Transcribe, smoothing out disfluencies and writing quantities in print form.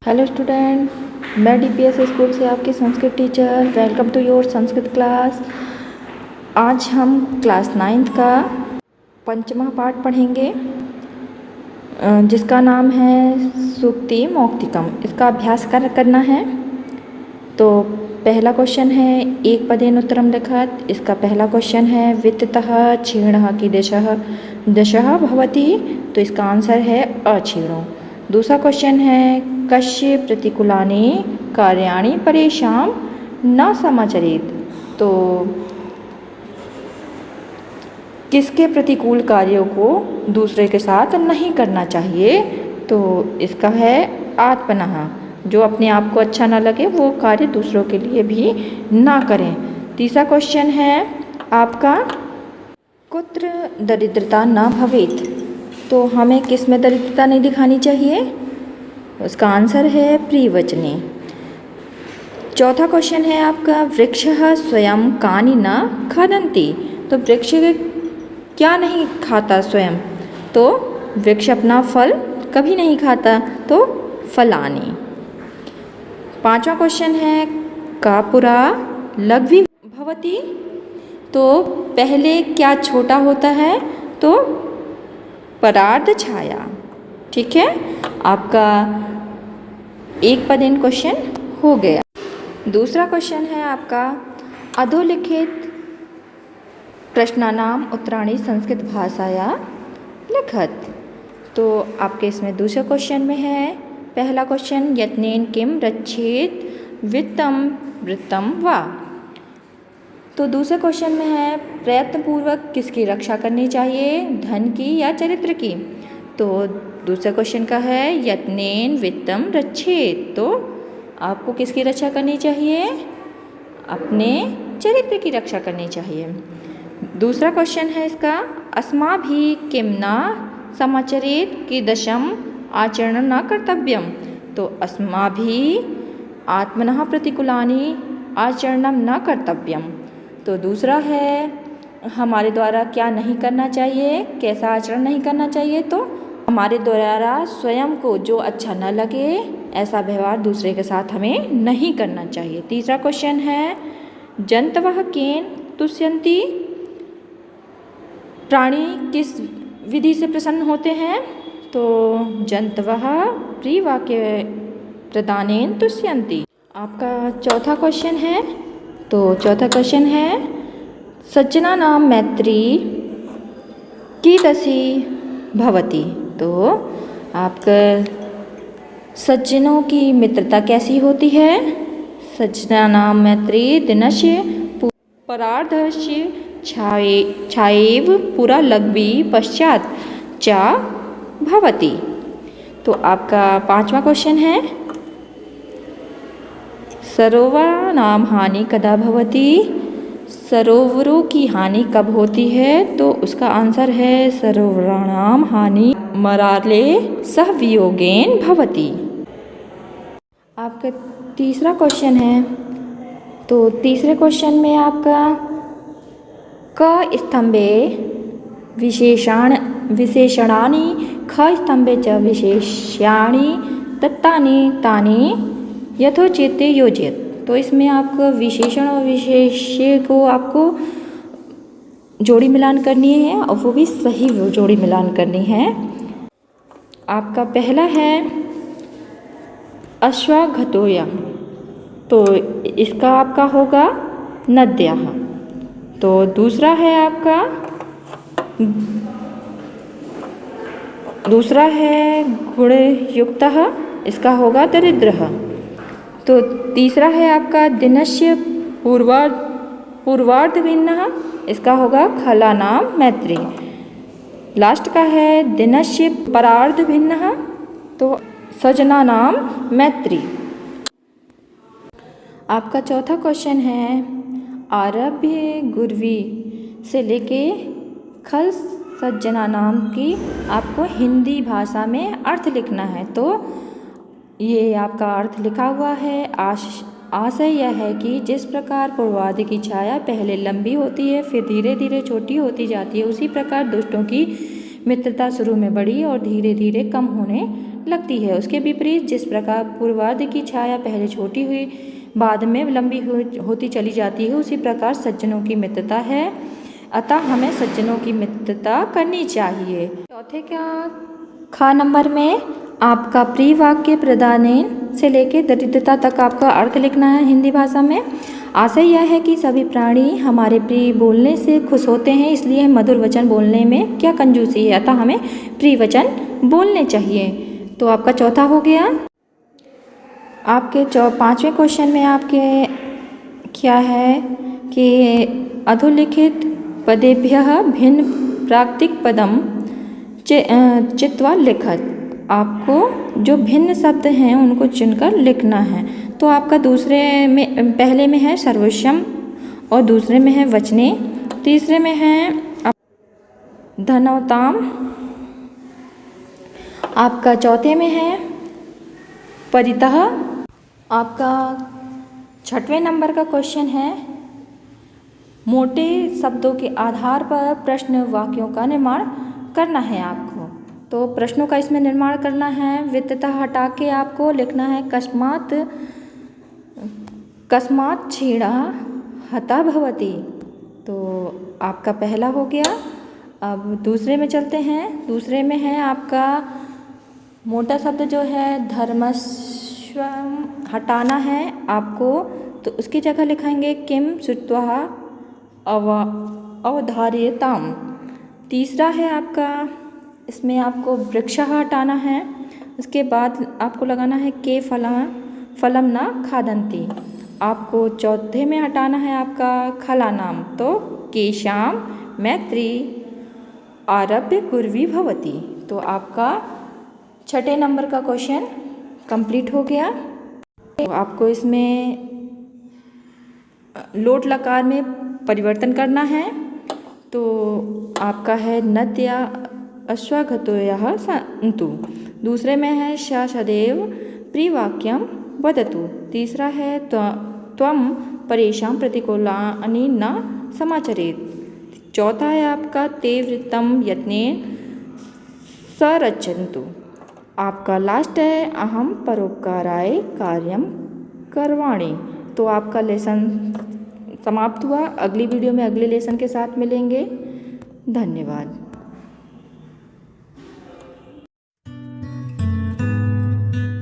Hello student, मैं DPS school से आपकी Sanskrit teacher. Welcome to your Sanskrit class. आज हम क्लास 9th का पंचमा पाठ पढ़ेंगे जिसका नाम है सूक्ति मौक्तिकम। इसका अभ्यास करना है। तो पहला क्वेश्चन है एक पदेन उत्तरम लिखत। इसका पहला क्वेश्चन है वित्ततः क्षीणः कीदृशः दशः भवति। तो इसका आंसर है अक्षीणो। दूसरा क्वेश्चन है कस्य प्रतिकूलानि कार्याणि परेषां न समाचरेत्। तो किसके प्रतिकूल कार्यों को दूसरे के साथ नहीं करना चाहिए। तो इसका है आत्मनः। जो अपने आप को अच्छा ना लगे वो कार्य दूसरों के लिए भी ना करें। तीसरा क्वेश्चन है आपका कुत्र दरिद्रता न भवेत्। तो हमें किस में दरिद्रता नहीं दिखानी चाहिए। उसका आंसर है प्रियवचने। चौथा क्वेश्चन है आपका वृक्षः स्वयं कानि न खादन्ति। तो वृक्ष क्या नहीं खाता स्वयं। तो वृक्ष अपना फल कभी नहीं खाता। तो फलानि। पांचवा क्वेश्चन है का पुरा लघ्वी भवति। तो पहले क्या छोटा होता है। तो परार्ध छाया। ठीक है, आपका एक पदेन क्वेश्चन हो गया। दूसरा क्वेश्चन है आपका अधोलिखित प्रश्नानाम उत्तराणि संस्कृत भाषाया लिखत। तो आपके इसमें दूसरे क्वेश्चन में है पहला क्वेश्चन यत्नेन किम रक्षेत वित्तम वृत्तम वा। तो दूसरे क्वेश्चन में है प्रयत्नपूर्वक किसकी रक्षा करनी चाहिए, धन की या चरित्र की। तो दूसरे क्वेश्चन का है यत्नेन वित्तम रक्षेत। तो आपको किसकी रक्षा करनी चाहिए, अपने चरित्र की रक्षा करनी चाहिए। दूसरा क्वेश्चन है इसका अस्माभिः किं न समाचरेत् कीदृशम् आचरणं न कर्तव्यम। तो अस्माभिः आत्मनः प्रतिकूलानि आचरणं न कर्तव्यम। तो दूसरा है हमारे द्वारा क्या नहीं करना चाहिए, कैसा आचरण नहीं करना चाहिए। तो हमारे द्वारा स्वयं को जो अच्छा न लगे ऐसा व्यवहार दूसरे के साथ हमें नहीं करना चाहिए। तीसरा क्वेश्चन है जंतवः केन तुष्यन्ति। प्राणी किस विधि से प्रसन्न होते हैं। तो जंतवः प्रियवाक्य प्रदानेन तुष्यन्ति। आपका चौथा क्वेश्चन है। तो चौथा क्वेश्चन है सज्जनानां मैत्री कीदृशी भवति। तो आपका सज्जनों की मित्रता कैसी होती है। सज्जनानां मैत्री दिनस्य परार्धस्य छायेव पुरा लघ्वी पश्चात च भवति। तो आपका पांचवा क्वेश्चन है सरोवरानां हानि कदा भवति। सरोवरों की हानि कब होती है। तो उसका आंसर है सरोवराणां हानि मराले सह वियोगेन भवति। आपका तीसरा क्वेश्चन है। तो तीसरे क्वेश्चन में आपका क स्तंभे विशेषणानि ख स्तंभे च विशेष्याणि तत्तानि तानि यथोचित योजयत। तो इसमें आपको विशेषण और विशेष्य को आपको जोड़ी मिलान करनी है और वो भी सही जोड़ी मिलान करनी है। आपका पहला है अश्वघतोयः। तो इसका आपका होगा नद्यः। तो दूसरा है आपका गुणयुक्तः। इसका होगा दरिद्रः। तो तीसरा है आपका दिनस्य पूर्वार्ध भिन्नः। इसका होगा खलानां मैत्री। लास्ट का है दिनस्य परार्ध भिन्नः। तो सजनानां मैत्री। आपका चौथा क्वेश्चन है आरभ्य गुरवी से लेके खल सज्जनानां की आपको हिंदी भाषा में अर्थ लिखना है। तो ये आपका अर्थ लिखा हुआ है। आशय यह है कि जिस प्रकार पूर्वार्ध की छाया पहले लंबी होती है फिर धीरे धीरे छोटी होती जाती है, उसी प्रकार दुष्टों की मित्रता शुरू में बड़ी और धीरे धीरे कम होने लगती है। उसके विपरीत जिस प्रकार पूर्वार्ध की छाया पहले छोटी हुई बाद में लंबी होती चली जाती है, उसी प्रकार सज्जनों की मित्रता है, अतः हमें सज्जनों की मित्रता करनी चाहिए। चौथे खा नंबर में आपका प्रिय वाक्य प्रदानेन से लेकर दरिद्रता तक आपका अर्थ लिखना है हिंदी भाषा में। आशय यह है कि सभी प्राणी हमारे प्रिय बोलने से खुश होते हैं, इसलिए मधुर वचन बोलने में क्या कंजूसी है, अतः हमें प्रिय वचन बोलने चाहिए। तो आपका चौथा हो गया। आपके पाँचवें क्वेश्चन में आपके क्या है कि अधोलिखित पदेभ्यः भिन्न प्राकृतिक पदम चित्वा लिखत। आपको जो भिन्न शब्द हैं उनको चुनकर लिखना है। तो आपका दूसरे में पहले में है सर्वोच्चम और दूसरे में है वचने, तीसरे में है धनवताम, आपका चौथे में है परितः। आपका छठवें नंबर का क्वेश्चन है मोटे शब्दों के आधार पर प्रश्न वाक्यों का निर्माण करना है आपको। तो प्रश्नों का इसमें निर्माण करना है। वित्तता हटा के आपको लिखना है कस्मात् छीड़ा हता भवति। तो आपका पहला हो गया। अब दूसरे में चलते हैं। दूसरे में है आपका मोटा शब्द जो है धर्मस्व हटाना है आपको, तो उसकी जगह लिखेंगे किम श्रुत्वा अवधार्यताम। तीसरा है आपका, इसमें आपको वृक्ष हटाना है। उसके बाद आपको लगाना है के फलम न खादंती। आपको चौथे में हटाना है आपका खलानाम, तो केशाम मैत्री आरभ्य कुर्वी भवती। तो आपका छठे नंबर का क्वेश्चन कंप्लीट हो गया। तो आपको इसमें लोट लकार में परिवर्तन करना है। तो आपका है नत्या अश्वघतोयः सन्तु। दूसरे में है स सदैव प्रियवाक्यम वदतु। तीसरा है त्वं परेषां प्रतिकूलानि न समाचरेत्। चौथा है आपका ते वृत्तं यत्नेन सरचन्तु। आपका लास्ट है अहम परोपकाराय कार्यम करवाणि। तो आपका लेसन समाप्त हुआ। अगली वीडियो में अगले लेसन के साथ मिलेंगे। धन्यवाद।